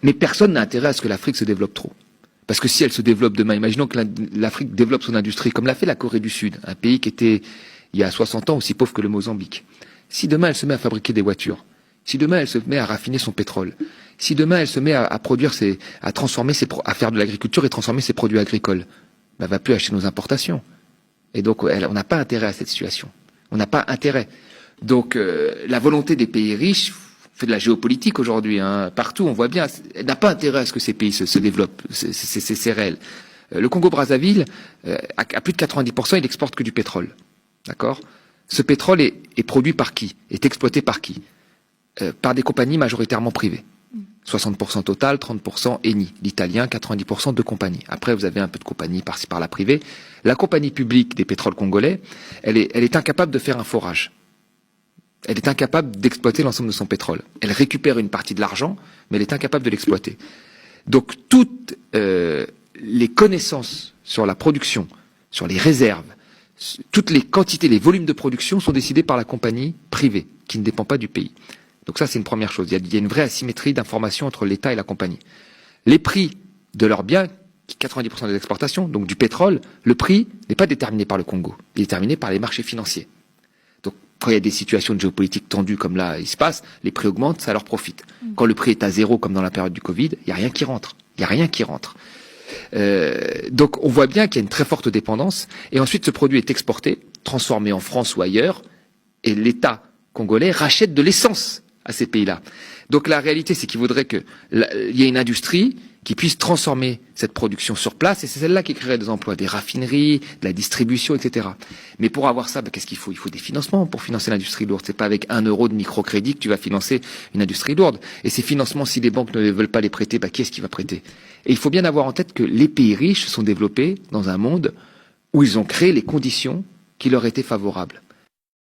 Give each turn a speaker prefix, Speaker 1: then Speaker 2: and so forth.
Speaker 1: Mais personne n'a intérêt à ce que l'Afrique se développe trop. Parce que si elle se développe demain, imaginons que l'Afrique développe son industrie, comme l'a fait la Corée du Sud, un pays qui était, il y a 60 ans, aussi pauvre que le Mozambique. Si demain elle se met à fabriquer des voitures, si demain elle se met à raffiner son pétrole, si demain elle se met à produire à transformer à faire de l'agriculture et transformer ses produits agricoles, ben, elle va plus acheter nos importations. Et donc, on n'a pas intérêt à cette situation. On n'a pas intérêt. Donc, la volonté des pays riches, fait de la géopolitique aujourd'hui, hein, partout, on voit bien, elle n'a pas intérêt à ce que ces pays se développent. C'est réel. Le Congo-Brazzaville, à plus de 90%, il exporte que du pétrole. D'accord ? Ce pétrole est produit par qui ? Est exploité par qui ? Par des compagnies majoritairement privées. 60% Total, 30% Eni. L'italien, 90% de compagnies. Après, vous avez un peu de compagnies par-ci par-là privées. La compagnie publique des pétroles congolais, elle est incapable de faire un forage. Elle est incapable d'exploiter l'ensemble de son pétrole. Elle récupère une partie de l'argent, mais elle est incapable de l'exploiter. Donc, toutes les connaissances sur la production, sur les réserves, toutes les quantités, les volumes de production sont décidés par la compagnie privée, qui ne dépend pas du pays. Donc ça, c'est une première chose. Il y a une vraie asymétrie d'information entre l'État et la compagnie. Les prix de leurs biens, 90% des exportations, donc du pétrole, le prix n'est pas déterminé par le Congo. Il est déterminé par les marchés financiers. Donc quand il y a des situations de géopolitique tendues comme là, il se passe, les prix augmentent, ça leur profite. Quand le prix est à zéro, comme dans la période du Covid, il n'y a rien qui rentre. Il n'y a rien qui rentre. Donc on voit bien qu'il y a une très forte dépendance. Et ensuite, ce produit est exporté, transformé en France ou ailleurs, et l'État congolais rachète de l'essence à ces pays-là. Donc la réalité, c'est qu'il faudrait qu'il y ait une industrie qui puisse transformer cette production sur place, et c'est celle-là qui créerait des emplois, des raffineries, de la distribution, etc. Mais pour avoir ça, qu'est-ce qu'il faut ? Il faut des financements pour financer l'industrie lourde. C'est pas avec 1 euro de microcrédit que tu vas financer une industrie lourde. Et ces financements, si les banques ne veulent pas les prêter, qui est-ce qui va prêter ? Et il faut bien avoir en tête que les pays riches se sont développés dans un monde où ils ont créé les conditions qui leur étaient favorables.